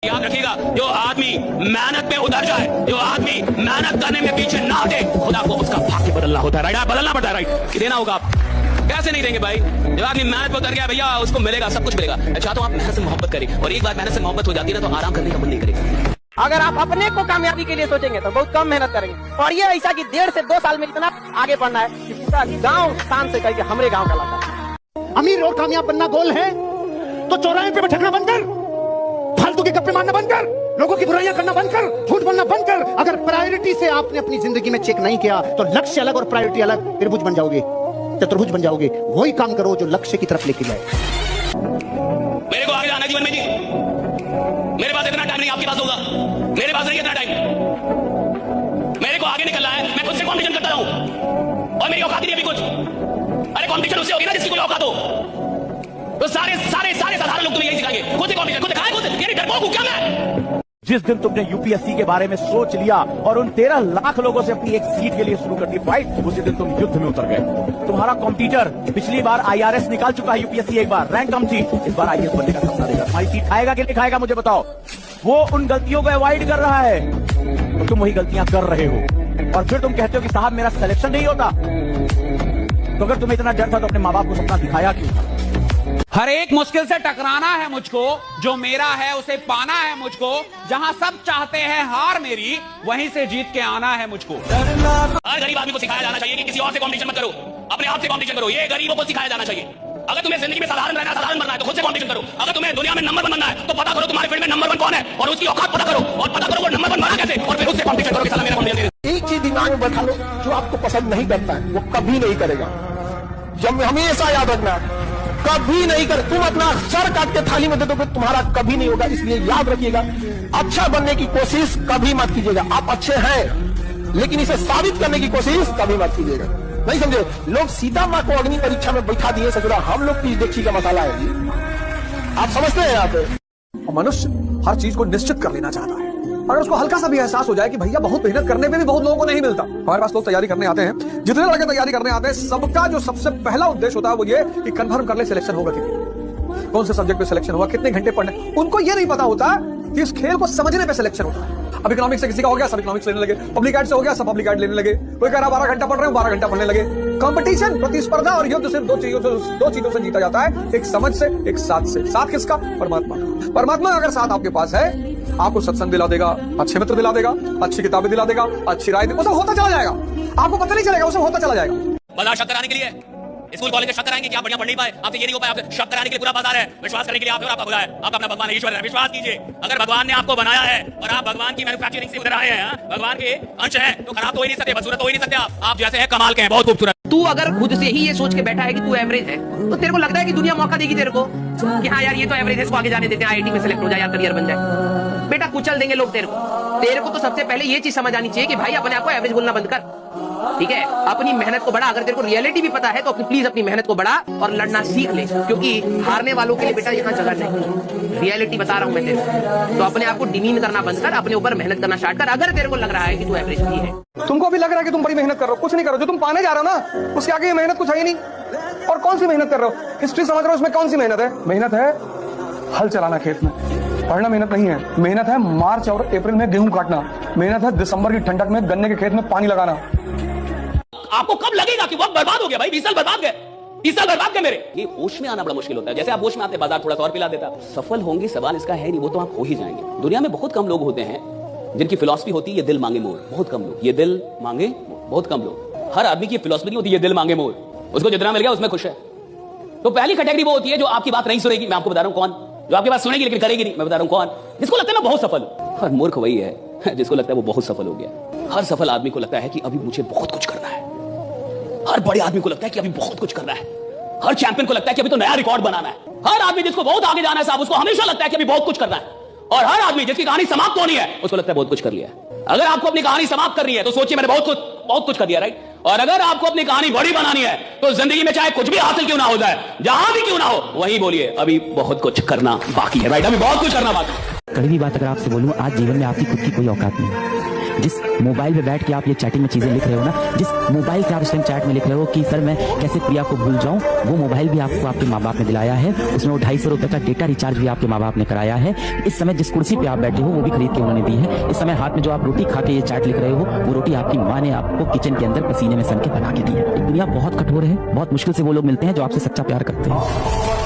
याद रखिएगा, जो आदमी मेहनत में उतर जाए, जो आदमी मेहनत करने में पीछे ना हटे, खुदा को उसका भाग्य बदलना होता है। राइट, बदलना पड़ता है। राइट, कि देना होगा आप, कैसे नहीं देंगे भाई। जब आदमी मेहनत में उतर गया भैया, उसको मिलेगा, सब कुछ मिलेगा। मैं चाहता हूँ आप मेहनत से मोहब्बत करें, और एक बार मेहनत से मोहब्बत हो जाती है ना, तो आराम करने का मन नहीं करेगा। अगर आप अपने को कामयाबी के लिए सोचेंगे तो बहुत कम मेहनत करेंगे, और ये ऐसा कि 1.5 से 2 साल में इतना आगे बढ़ना है कि पूरा गांव शान से कहेंगे हमारे गांव का लाता। अमीर और कामयाब बनना गोल है तो चौराहे पे भटकना बंद कर, फालतू के गप्पे मारना बंद कर, लोगों की बुराइयां करना बंद कर, झूठ बोलना बंद कर। अगर प्रायोरिटी से आपने अपनी जिंदगी में चेक नहीं किया तो लक्ष्य अलग और प्रायोरिटी अलग, त्रिभुज बन जाओगे, चतुर्भुज बन जाओगे। वही काम करो जो लक्ष्य की तरफ लेके जाए। मेरे को आगे जाना जीवन में जी, मेरे पास इतना टाइम नहीं आपके पास होगा, मेरे पास नहीं इतना टाइम। मेरे को आगे निकलना है, मैं खुद से कॉम्पिटिशन करता रहूं, और मेरी औकात नहीं अभी कुछ। अरे कॉम्पिटिशन उससे होगी ना जिसकी कोई औकात हो। तो सारे साधारण लोग तुम्हें यही सिखाएंगे, खुद से कॉम्पिटिशन, खुद खाए, खुद यानी डरपोक हूं क्या मैं। जिस दिन तुमने यूपीएससी के बारे में सोच लिया और उन 13 लाख लोगों से अपनी एक सीट के लिए शुरू कर दी फाइट, उसी दिन तुम युद्ध में उतर गए। तुम्हारा कॉम्पिटिटर पिछली बार आईआरएस निकाल चुका है, यूपीएससी एक बार रैंक कम थी, इस बार आईएएस बनने का सपना देगा। तुम्हारी सीट खाएगा कि नहीं खाएगा मुझे बताओ। वो उन गलतियों को अवॉइड कर रहा है, तो तुम वही गलतियां कर रहे हो, और फिर तुम कहते हो कि साहब मेरा सिलेक्शन नहीं होता। तो अगर तुम्हें इतना डर था तो अपने माँ बाप को सपना दिखाया क्यों? हर एक मुश्किल से टकराना है मुझको, जो मेरा है उसे पाना है मुझको, जहां सब चाहते हैं हार मेरी, वहीं से जीत के आना है मुझको। हर गरीब आदमी को सिखाया जाना चाहिए कि किसी और से कॉम्पिटिशन मत करो, अपने आप से कॉम्पिटिशन करो। ये गरीबों को सिखाया जाना चाहिए। अगर तुम्हें जिंदगी में साधारण रहना, साधारण बनना है तो खुद से कॉम्पिटिशन करो। अगर तुम्हें दुनिया में नंबर 1 बनना है तो पता करो तुम्हारे फील्ड में नंबर 1 कौन है, और उसकी औकात पता करो, और पता करो वो नंबर 1 बना कैसे, और फिर उससे कॉम्पिटिशन करो कि साला मेरा कॉम्पिटिशन। एक चीज दिमाग में बैठा लो, जो आपको पसंद नहीं करता है वो कभी नहीं करेगा। जब हमेशा याद रखना, कभी नहीं कर। तुम अपना सर काट के थाली में दे दोगे, तुम्हारा कभी नहीं होगा। इसलिए याद रखिएगा, अच्छा बनने की कोशिश कभी मत कीजिएगा। आप अच्छे हैं लेकिन इसे साबित करने की कोशिश कभी मत कीजिएगा। नहीं समझे? लोग सीता माँ को अग्नि परीक्षा में बैठा दिए ससुरा, हम लोग की देखी का मसाला है जी। आप समझते हैं? यहाँ पे मनुष्य हर चीज को निश्चित कर लेना चाहता है। अगर उसको हल्का सा भी एहसास हो जाए कि भैया बहुत मेहनत करने में भी बहुत लोगों को नहीं मिलता। हमारे पास लोग तैयारी करने आते हैं, जितने लड़के तैयारी करने आते हैं, सबका जो सबसे पहला उद्देश्य होता है वो ये कि कंफर्म कर ले सिलेक्शन होगा कि नहीं, कौन से सब्जेक्ट पे सिलेक्शन होगा, कितने घंटे पढ़ने। उनको ये नहीं पता होता कि इस खेल को समझने पे सिलेक्शन होता है। अब इकोनॉमिक्स से किसी का हो गया, सब इकोनॉमिक्स लेने लगे, पब्लिक एड से हो गया, सब पब्लिक एड लेने लगे। कोई कह रहा 12 घंटा पढ़ रहे हो, 12 घंटा पढ़ने लगे। कंपटीशन, प्रतिस्पर्धा और युद्ध सिर्फ दो चीजों से जीता जाता है, एक समझ से, एक साथ से। साथ किसका? परमात्मा। परमात्मा अगर साथ आपके पास है, आपको सत्संग दिला देगा, अच्छे मित्र दिला देगा, अच्छी किताबें दिला देगा, अच्छी राय देगा, वो सब होता चला जाएगा। आपको पता नहीं चलेगा, वो सब होता चला जाएगा। बाजार शक कराने के लिए स्कूल कॉलेज में शक कराएंगे कि आप बढ़िया पढ़ नहीं पाए, आपसे ये नहीं हो पाए, आपसे शक कराने के लिए पूरा बाजार है। विश्वास करने के लिए आप और आपका खुदा है, आप अपना भगवान ईश्वर है। विश्वास कीजिए, अगर भगवान ने आपको बनाया है और आप भगवान की मैन्युफैक्चरिंग से उधर आए हैं, भगवान के अंश हैं, तो खराब तो हो ही नहीं सकते, बदसूरत तो हो ही नहीं सकते। आप जैसे हैं कमाल के हैं, बहुत खूबसूरत। तू अगर खुद से ही ये सोच के बैठा है कि तू एवरेज है, तो तेरे को लगता है कि दुनिया मौका देगी तेरे को कि हाँ यार ये तो एवरेज है, इसको आगे जाने देते हैं, आईआईटी में सेलेक्ट हो जाए, यार करियर बन जाए। बेटा कुचल देंगे लोग तेरे को। तेरे को तो सबसे पहले ये चीज समझ आनी चाहिए कि भाई अपने आप को एवरेज बोलना बंद कर, ठीक है? अपनी मेहनत को बढ़ा। अगर तेरे को रियलिटी भी पता है तो प्लीज अपनी मेहनत को बढ़ा और लड़ना सीख ले, क्योंकि हारने वालों के लिए बेटा यहाँ जगह नहीं। रियलिटी बता रहा हूं मैं तेरे को, तो अपने आप को डिमीन करना बंद कर, अपने ऊपर मेहनत करना स्टार्ट कर। अगर तेरे को लग रहा है कि तू एवरेज भी है, तुमको भी लग रहा है कि तुम बड़ी मेहनत कर रहे हो, कुछ नहीं कर रहे हो। जो तुम पाने जा रहे हो ना, उसके आगे मेहनत कुछ है ही नहीं। और कौन सी मेहनत कर रहे हो? हिस्ट्री समझ रहे हो, उसमें कौन सी मेहनत है? मेहनत है हल चलाना खेत में, पढ़ना मेहनत नहीं है। मेहनत है मार्च और अप्रैल में गेहूं काटना, मेहनत है दिसंबर की ठंडक में गन्ने के खेत में पानी लगाना। आपको कब लगेगा कि वक्त बर्बाद हो गया? भाई 20 साल बर्बाद गए, 30 साल बर्बाद गए मेरे। ये होश में आना बड़ा मुश्किल होता है। जैसे आप होश में आते, बाजार थोड़ा सा और पिला देता। सफल होंगे सवाल इसका है नहीं, वो तो आप हो ही जाएंगे। दुनिया में बहुत कम लोग होते हैं जिनकी फिलॉसफी होती है ये दिल मांगे मोर। बहुत कम लोग, ये दिल मांगे मोर, बहुत कम लोग। हर आदमी की फिलॉसफी नहीं होती ये दिल मांगे मोर, उसको जितना मिल गया उसमें खुश है। तो पहली कैटेगरी वो होती है जो आपकी बात नहीं सुनेगी। मैं आपको बता रहा हूं कौन, जो आपकी बात सुनेगी लेकिन करेगी नहीं। मैं बता रहा हूं कौन, जिसको लगता है मैं बहुत सफल हूं। और मूर्ख वही है जिसको लगता है वो बहुत सफल हो गया। हर सफल आदमी को लगता है कि अभी मुझे बहुत कुछ करना है। हर बड़े आदमी को लगता है कि अभी बहुत कुछ करना है। हर चैंपियन को लगता है कि अभी तो नया रिकॉर्ड बनाना है। हर आदमी जिसको बहुत आगे जाना है साहब, उसको हमेशा लगता है कि अभी बहुत कुछ करना है। और हर आदमी जिसकी कहानी समाप्त होनी है, उसको लगता है बहुत कुछ कर लिया है। अगर आपको अपनी कहानी समाप्त करनी है तो सोचिए मैंने बहुत कुछ कर दिया, राइट? और अगर आपको अपनी कहानी बड़ी बनानी है तो जिंदगी में चाहे कुछ भी हासिल क्यों ना हो जाए, जहां भी क्यों ना हो, वही बोलिए अभी बहुत कुछ करना बाकी है, राइट? अभी बहुत कुछ करना बाकी है। कड़वी बात अगर आपसे बोलूं, आज जीवन में आपकी खुद की कोई औकात नहीं। जिस मोबाइल पे बैठ के आप ये चैटिंग में चीजें लिख रहे हो ना, जिस मोबाइल से आप इस टाइम चैट में लिख रहे हो कि सर मैं कैसे प्रिया को भूल जाऊं, वो मोबाइल भी आपको आपके माँ बाप ने दिलाया है, उसमें वो 250 रुपए का डेटा रिचार्ज भी आपके माँ बाप ने कराया है। इस समय जिस कुर्सी पे आप बैठे हो वो भी खरीद के उन्होंने दी है। इस समय हाथ में जो आप रोटी खा के ये चैट लिख रहे हो, वो रोटी आपकी माँ ने आपको किचन के अंदर पसीने में सन के बना के दी है। दुनिया बहुत कठोर है, बहुत मुश्किल से वो लोग मिलते हैं जो आपसे सच्चा प्यार करते हैं।